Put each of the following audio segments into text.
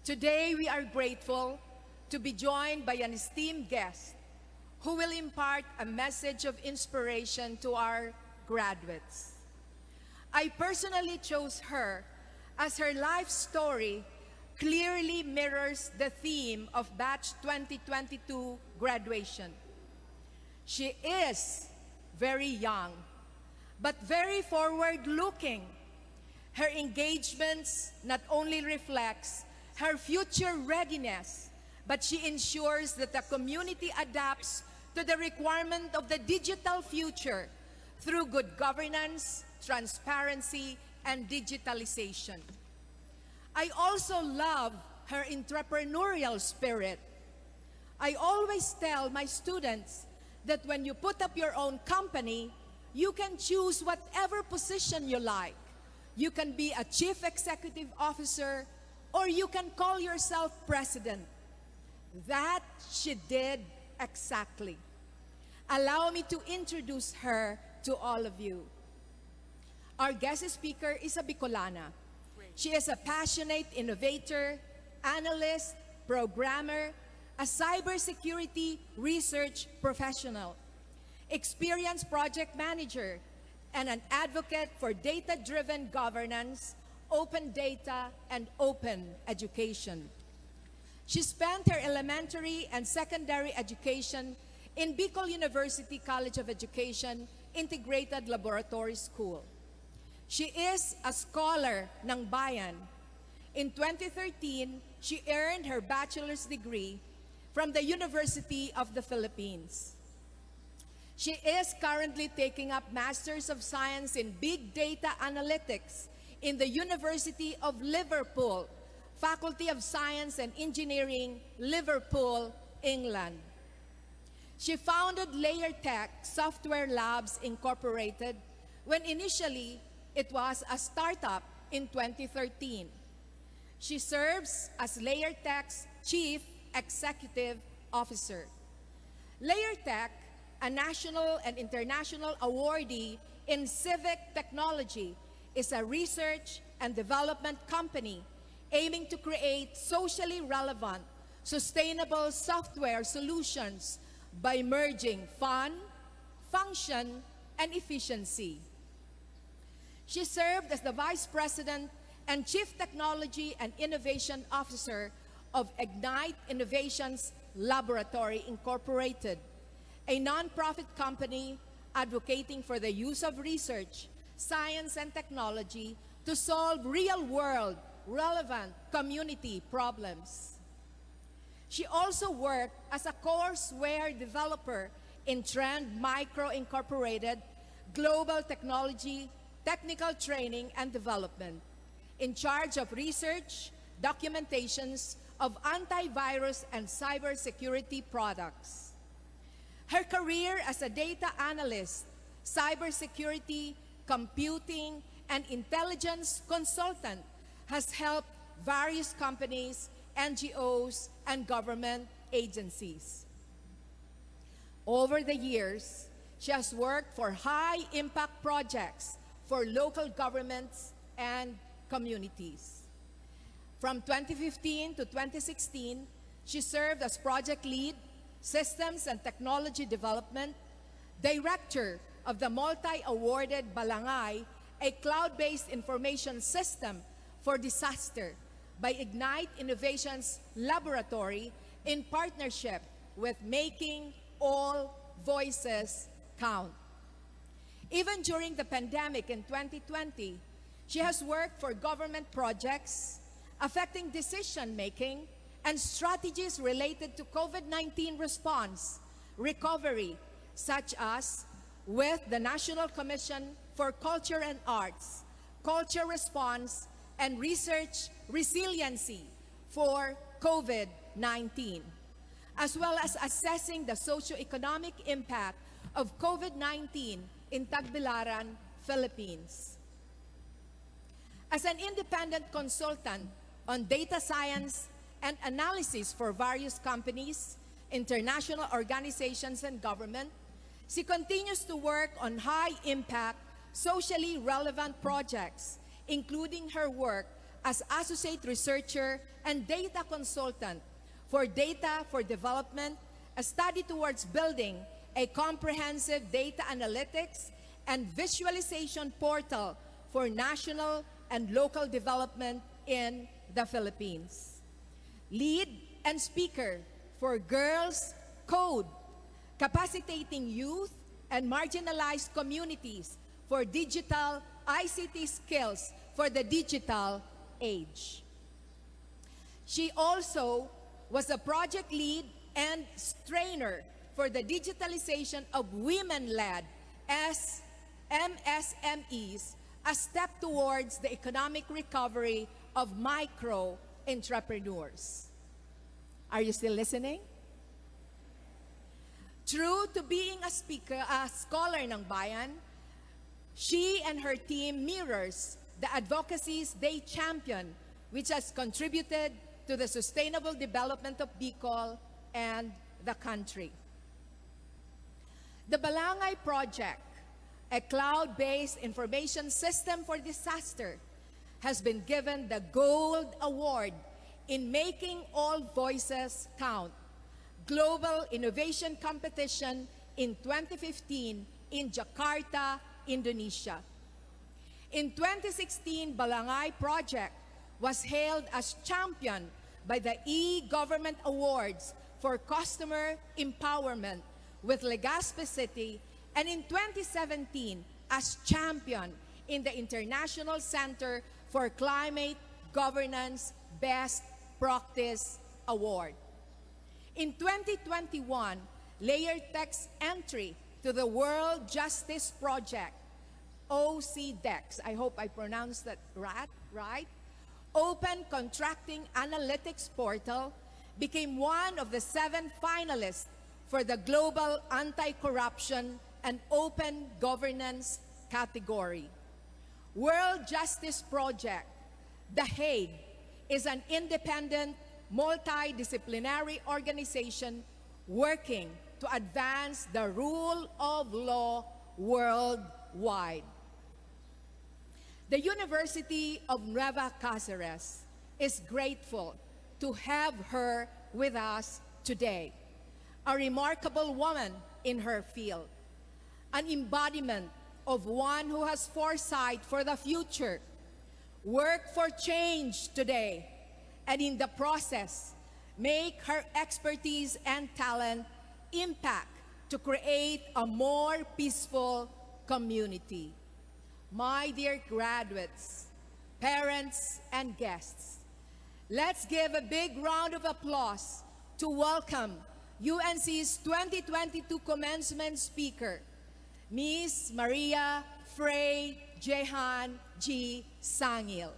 Today, we are grateful to be joined by an esteemed guest who will impart a message of inspiration to our graduates. I personally chose her as her life story clearly mirrors the theme of Batch 2022 graduation. She is very young, but very forward-looking. Her engagements not only reflects her future readiness, but she ensures that the community adapts to the requirement of the digital future through good governance, transparency, and digitalization. I also love her entrepreneurial spirit. I always tell my students that when you put up your own company, you can choose whatever position you like. You can be a chief executive officer, or you can call yourself president. That she did exactly. Allow me to introduce her to all of you. Our guest speaker is a Bicolana. She is a passionate innovator, analyst, programmer, a cybersecurity research professional, experienced project manager, and an advocate for data-driven governance, open data, and open education. She spent her elementary and secondary education in Bicol University College of Education Integrated Laboratory School. She is a scholar ng bayan. In 2013, she earned her bachelor's degree from the University of the Philippines. She is currently taking up Masters of Science in Big Data Analytics in the University of Liverpool, Faculty of Science and Engineering, Liverpool, England. She founded LayerTech Software Labs Incorporated when initially it was a startup in 2013. She serves as LayerTech's Chief Executive Officer. LayerTech, a national and international awardee in civic technology, is a research and development company aiming to create socially relevant, sustainable software solutions by merging fun, function, and efficiency. She served as the Vice President and Chief Technology and Innovation Officer of Ignite Innovations Laboratory Incorporated, a nonprofit company advocating for the use of research, science, and technology to solve real-world, relevant community problems. She also worked as a courseware developer in Trend Micro Incorporated, Global Technology, Technical Training and Development, in charge of research, documentations of antivirus and cybersecurity products. Her career as a data analyst, cybersecurity, computing, and intelligence consultant has helped various companies, NGOs, and government agencies. Over the years, she has worked for high-impact projects for local governments and communities. From 2015 to 2016, she served as project lead, systems and technology development, director of the multi-awarded Balangay, a cloud-based information system for disaster by Ignite Innovations Laboratory in partnership with Making All Voices Count. Even during the pandemic in 2020, she has worked for government projects affecting decision-making and strategies related to COVID-19 response, recovery, such as with the National Commission for Culture and Arts, Culture Response, and Research Resiliency for COVID-19, as well as assessing the socio-economic impact of COVID-19 in Tagbilaran, Philippines. As an independent consultant on data science and analysis for various companies, international organizations, and government, she continues to work on high-impact, socially relevant projects, including her work as associate researcher and data consultant for Data for Development, a study towards building a comprehensive data analytics and visualization portal for national and local development in the Philippines. Lead and speaker for Girls Code, capacitating youth and marginalized communities for digital ICT skills for the digital age. She also was a project lead and trainer for the digitalization of women-led MSMEs, a step towards the economic recovery of micro-entrepreneurs. Are you still listening? True to being a scholar ng bayan, she and her team mirrors the advocacies they champion, which has contributed to the sustainable development of Bicol and the country. The Balangay Project, a cloud-based information system for disaster, has been given the Gold Award in Making All Voices Count, Global Innovation Competition in 2015 in Jakarta, Indonesia. In 2016, Balangay Project was hailed as champion by the e-Government Awards for Customer Empowerment with Legazpi City, and in 2017 as champion in the International Center for Climate Governance Best Practice Award. In 2021, layered text entry to the World Justice Project, OCDEX, I hope I pronounced that right, Open Contracting Analytics Portal, became one of the 7 finalists for the Global Anti-Corruption and Open Governance category. World Justice Project, The Hague, is an independent, multidisciplinary organization working to advance the rule of law worldwide. The University of Nueva Cáceres is grateful to have her with us today. A remarkable woman in her field, an embodiment of one who has foresight for the future, work for change today, and in the process, make her expertise and talent impact to create a more peaceful community. My dear graduates, parents, and guests, let's give a big round of applause to welcome UNC's 2022 commencement speaker, Ms. Maria Frei G. Sangil.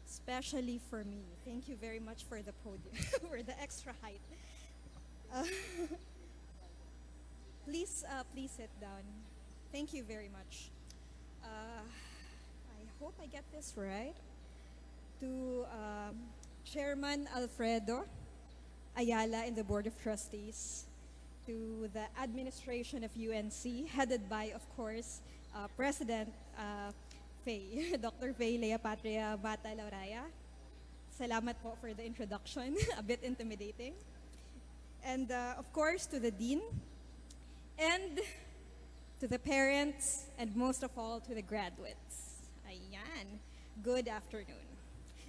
Especially for me. Thank you very much for the podium, for the extra height. Please sit down. Thank you very much. I hope I get this right. To Chairman Alfredo Ayala and the Board of Trustees, to the administration of UNC, headed by, of course, President Frei, Dr. Frei Lea Patria Bata Lauraya. Salamat po for the introduction, a bit intimidating. And of course, to the Dean, and to the parents, and most of all, to the graduates. Ayan, good afternoon.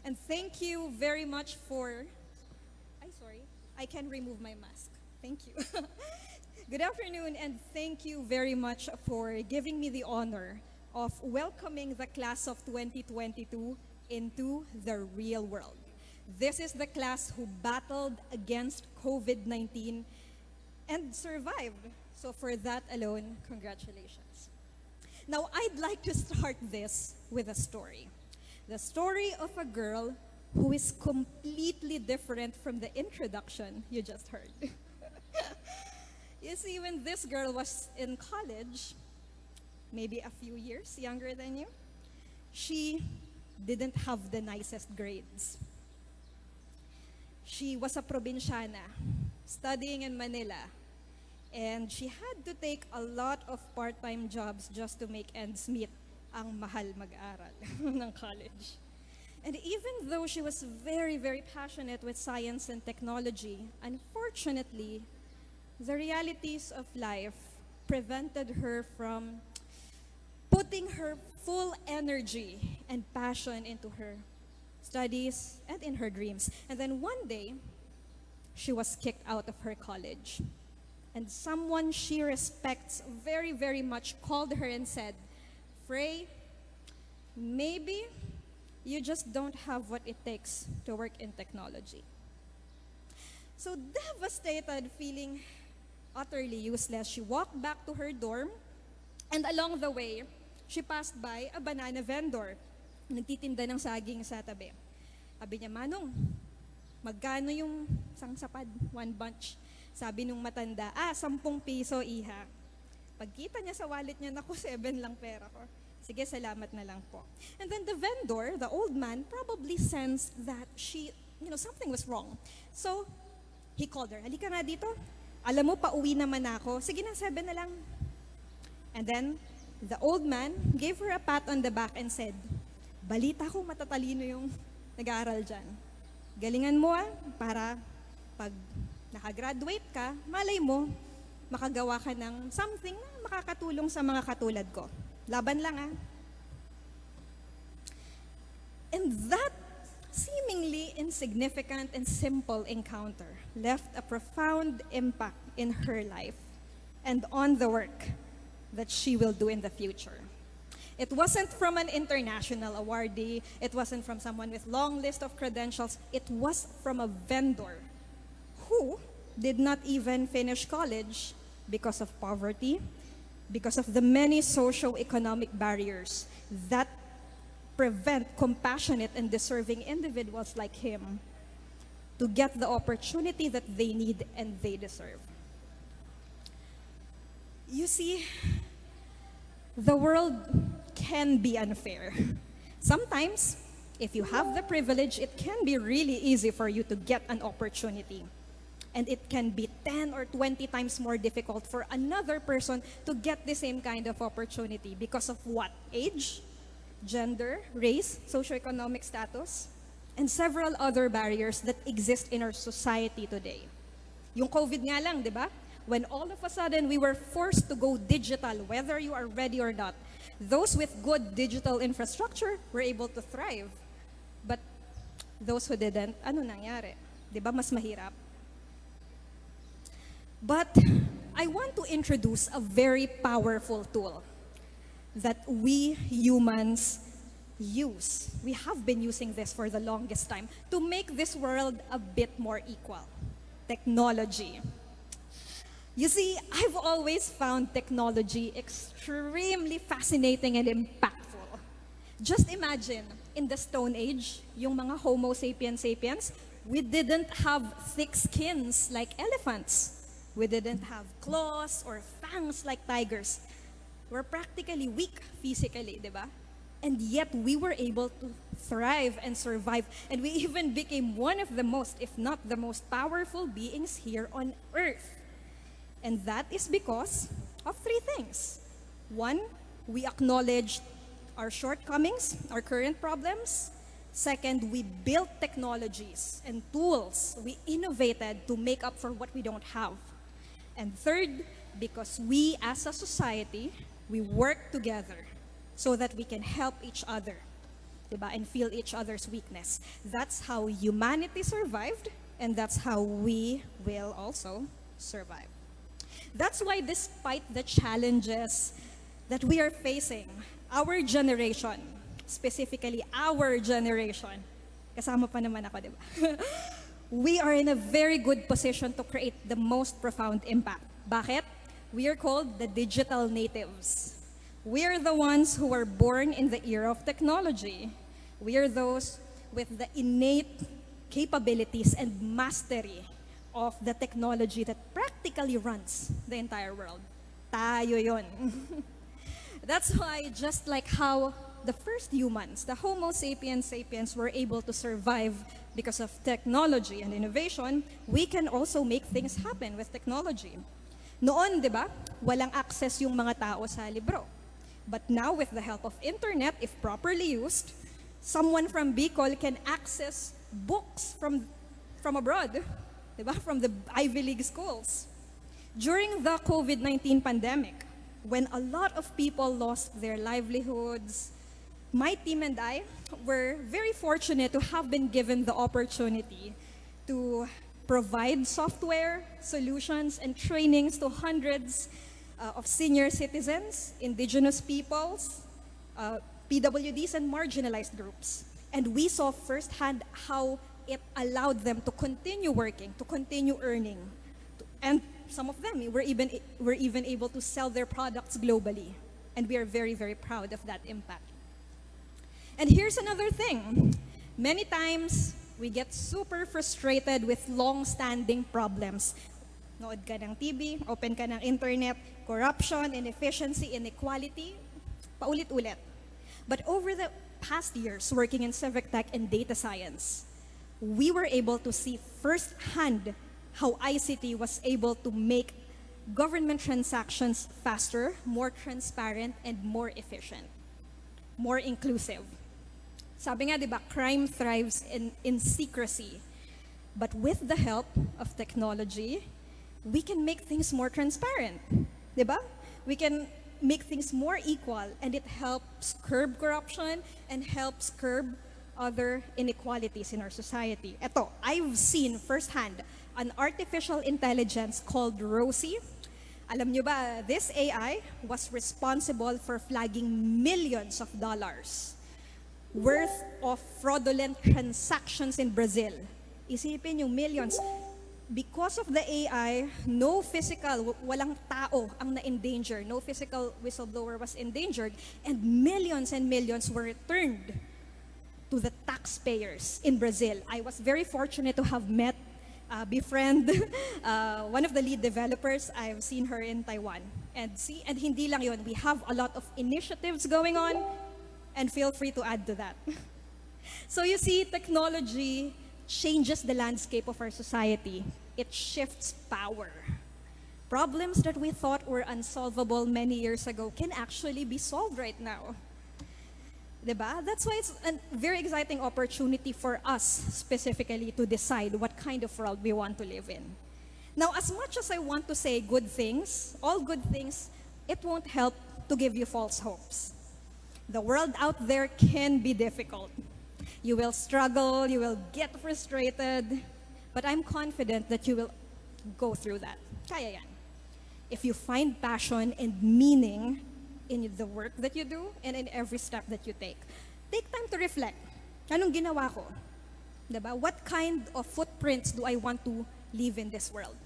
And thank you very much for, I can remove my mask. Thank you. Good afternoon, and thank you very much for giving me the honor of welcoming the class of 2022 into the real world. This is the class who battled against COVID-19 and survived. So for that alone, congratulations. Now, I'd like to start this with a story. The story of a girl who is completely different from the introduction you just heard. You see, when this girl was in college, maybe a few years younger than you, she didn't have the nicest grades. She was a probinsyana studying in Manila, and she had to take a lot of part-time jobs just to make ends meet. Ang mahal mag-aral ng college. And even though she was very, very passionate with science and technology, unfortunately, the realities of life prevented her from putting her full energy and passion into her studies and in her dreams. And then one day, she was kicked out of her college. And someone she respects very, very much called her and said, Frei, maybe you just don't have what it takes to work in technology. So devastated, feeling utterly useless, she walked back to her dorm, and along the way, she passed by a banana vendor. Nagtitinda ng saging sa tabi. Sabi niya, Manong, magkano yung sangsapad? 1 bunch. Sabi nung matanda, 10 piso, iha. Pagkita niya sa wallet niya, naku, 7 lang pera ko. Sige, salamat na lang po. And then the vendor, the old man, probably sensed that something was wrong. So, he called her, halika nga dito. Alam mo, pauwi naman ako. Sige na, 7 na lang. And then, the old man gave her a pat on the back and said, balita ko matatalino yung nag-aaral dyan. Galingan mo para pag nakagraduate ka, malay mo, makagawa ka ng something na makakatulong sa mga katulad ko. Laban lang And that seemingly insignificant and simple encounter left a profound impact in her life and on the work that she will do in the future. It wasn't from an international awardee. It wasn't from someone with long list of credentials. It was from a vendor who did not even finish college because of poverty, because of the many socio-economic barriers that prevent compassionate and deserving individuals like him to get the opportunity that they need and they deserve. You see, the world can be unfair. Sometimes, if you have the privilege, it can be really easy for you to get an opportunity. And it can be 10 or 20 times more difficult for another person to get the same kind of opportunity because of what? Age, gender, race, socioeconomic status, and several other barriers that exist in our society today. Yung COVID nga lang, di ba? When all of a sudden we were forced to go digital, whether you are ready or not, those with good digital infrastructure were able to thrive. But those who didn't, ano nangyari? Di ba mas mahirap? But I want to introduce a very powerful tool that we humans use. We have been using this for the longest time to make this world a bit more equal. Technology. You see, I've always found technology extremely fascinating and impactful. Just imagine, in the Stone Age, yung mga Homo sapiens sapiens, we didn't have thick skins like elephants. We didn't have claws or fangs like tigers. We're practically weak physically, di ba? And yet we were able to thrive and survive. And we even became one of the most, if not the most powerful beings here on Earth. And that is because of 3 things. 1, we acknowledged our shortcomings, our current problems. 2nd, we built technologies and tools. We innovated to make up for what we don't have. And 3rd, because we as a society, we work together so that we can help each other, diba? And feel each other's weakness. That's how humanity survived, and that's how we will also survive. That's why despite the challenges that we are facing, our generation, specifically our generation, kasama pa naman ako, diba? We are in a very good position to create the most profound impact. Bakit? We are called the digital natives. We are the ones who were born in the era of technology. We are those with the innate capabilities and mastery of the technology that practically runs the entire world. Tayo yun. That's why, just like how the first humans, the Homo sapiens sapiens, were able to survive Because of technology and innovation, we can also make things happen with technology. Noon, di ba, walang access yung mga tao sa libro. But now, with the help of internet, if properly used, someone from Bicol can access books from abroad, di ba, from the Ivy League schools. During the COVID-19 pandemic, when a lot of people lost their livelihoods, my team and I were very fortunate to have been given the opportunity to provide software, solutions, and trainings to hundreds of senior citizens, indigenous peoples, PWDs, and marginalized groups. And we saw firsthand how it allowed them to continue working, to continue earning. And some of them were even able to sell their products globally. And we are very, very proud of that impact. And here's another thing. Many times, we get super frustrated with long-standing problems. Nood ka ng TV, open ka ng internet, corruption, inefficiency, inequality, paulit-ulit. But over the past years, working in civic tech and data science, we were able to see firsthand how ICT was able to make government transactions faster, more transparent, and more efficient, more inclusive. Sabi nga, di ba, crime thrives in secrecy. But with the help of technology, we can make things more transparent. Di ba? We can make things more equal, and it helps curb corruption and helps curb other inequalities in our society. Eto, I've seen firsthand an artificial intelligence called Rosie. Alam nyo ba, this AI was responsible for flagging millions of dollars worth of fraudulent transactions in Brazil. Isipin yung millions. Because of the AI, no physical, walang tao ang na-endanger. No physical whistleblower was endangered. And millions were returned to the taxpayers in Brazil. I was very fortunate to have met, befriend one of the lead developers. I've seen her in Taiwan. And hindi lang yun, we have a lot of initiatives going on. And feel free to add to that. So you see, technology changes the landscape of our society. It shifts power. Problems that we thought were unsolvable many years ago can actually be solved right now. Diba? That's why it's a very exciting opportunity for us specifically to decide what kind of world we want to live in. Now, as much as I want to say good things, all good things, it won't help to give you false hopes. The world out there can be difficult. You will struggle, you will get frustrated, but I'm confident that you will go through that. Kaya yan. If you find passion and meaning in the work that you do and in every step that you take time to reflect. Anong ginawa ko? Diba? What kind of footprints do I want to leave in this world?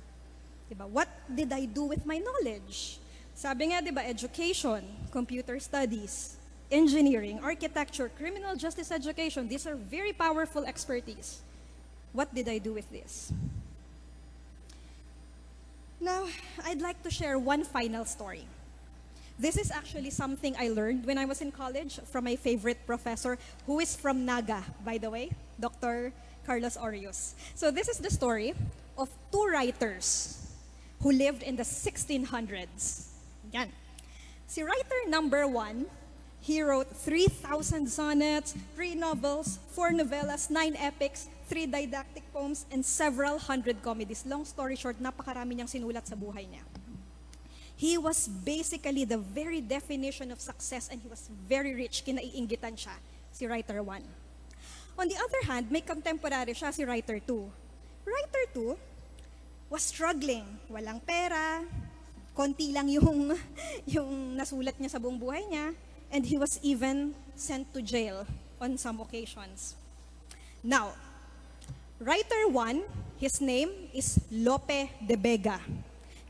Diba? What did I do with my knowledge? Sabi nga, diba, education, computer studies, engineering, architecture, criminal justice education, these are very powerful expertise. What did I do with this? Now, I'd like to share one final story. This is actually something I learned when I was in college from my favorite professor, who is from Naga, by the way, Dr. Carlos Orius. So this is the story of two writers who lived in the 1600s. Yan. Si writer number one, he wrote 3,000 sonnets, 3 novels, 4 novellas, 9 epics, 3 didactic poems, and several hundred comedies. Long story short, napakarami niyang sinulat sa buhay niya. He was basically the very definition of success, and he was very rich. Kinaiinggitan siya, si writer 1. On the other hand, may contemporary siya, si writer 2. Writer 2 was struggling. Walang pera, konti lang yung nasulat niya sa buong buhay niya, and he was even sent to jail on some occasions. Now, writer 1, his name is Lope de Vega.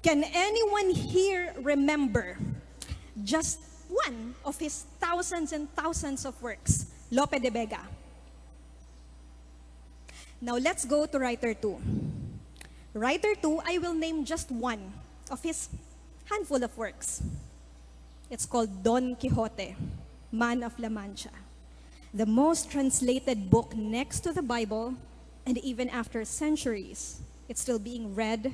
Can anyone here remember just one of his thousands and thousands of works? Lope de Vega. Now let's go to writer 2. Writer 2, I will name just one of his handful of works. It's called Don Quixote, Man of La Mancha. The most translated book next to the Bible And even after centuries, it's still being read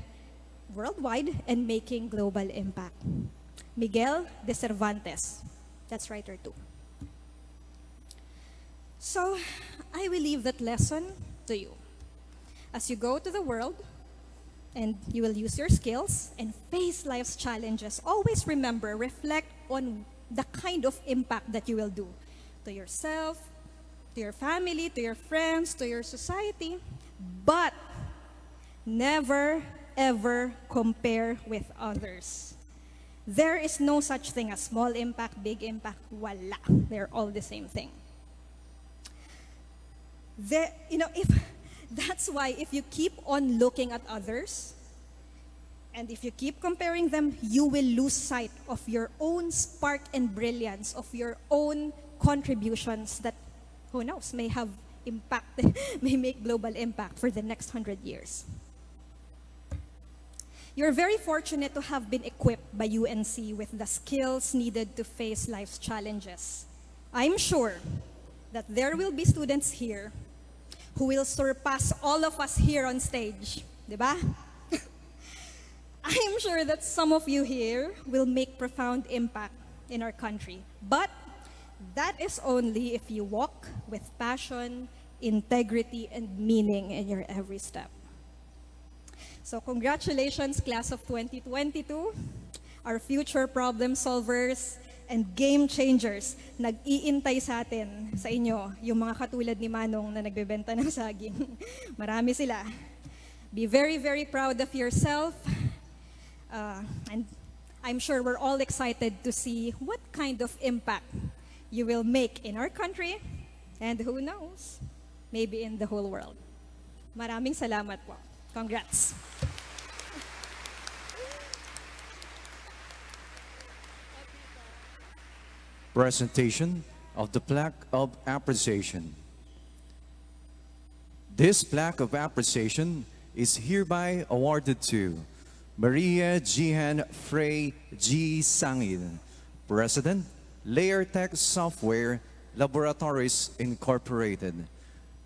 worldwide and making global impact. Miguel de Cervantes, that's writer 2. So, I will leave that lesson to you. As you go to the world, and you will use your skills and face life's challenges, always remember, reflect on the kind of impact that you will do to yourself, to your family, to your friends, to your society, but never ever compare with others. There is no such thing as small impact, big impact, wala. They're all the same thing. That's why if you keep on looking at others, and if you keep comparing them, you will lose sight of your own spark and brilliance, of your own contributions that, who knows, may have impact, may make global impact for the next 100 years. You're very fortunate to have been equipped by UNC with the skills needed to face life's challenges. I'm sure that there will be students here who will surpass all of us here on stage, diba? I'm sure that some of you here will make profound impact in our country. But that is only if you walk with passion, integrity, and meaning in your every step. So congratulations, class of 2022, our future problem solvers and game changers. Nag-iintay sa atin, sa inyo, yung mga katulad ni Manong na nagbebenta ng saging. Marami sila. Be very, very proud of yourself. And I'm sure we're all excited to see what kind of impact you will make in our country, and who knows, maybe in the whole world. Maraming salamat po. Congrats. Presentation of the Plaque of Appreciation. This Plaque of Appreciation is hereby awarded to Maria Jihan Frei Sangil, President, Layer Tech Software Laboratories Incorporated,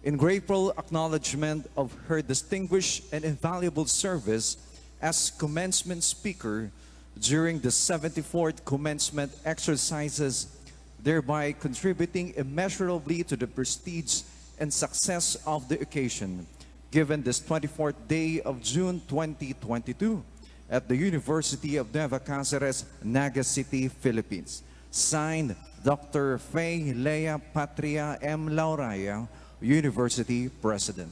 in grateful acknowledgement of her distinguished and invaluable service as commencement speaker during the 74th commencement exercises, thereby contributing immeasurably to the prestige and success of the occasion, given this 24th day of June 2022 at the University of Nueva Cáceres, Naga City, Philippines. Signed, Dr. Fay Lea Patria M. Lauraya, University President.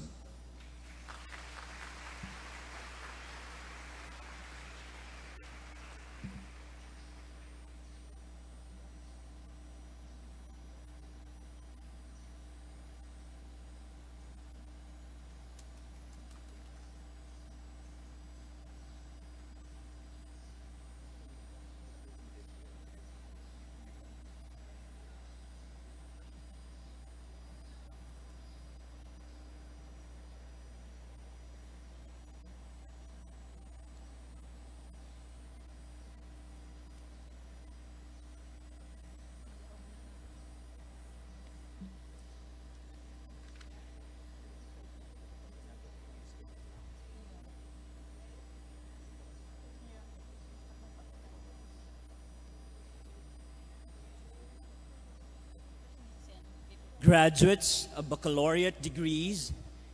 Graduates of baccalaureate degrees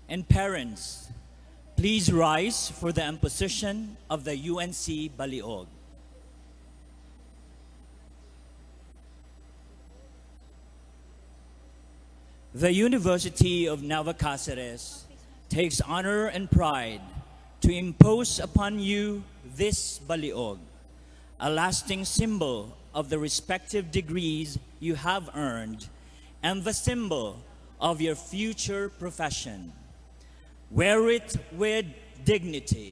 and parents, please rise for the imposition of the UNC Baliog. The University of Nueva Cáceres takes honor and pride to impose upon you this Baliog, a lasting symbol of the respective degrees you have earned and the symbol of your future profession. Wear it with dignity.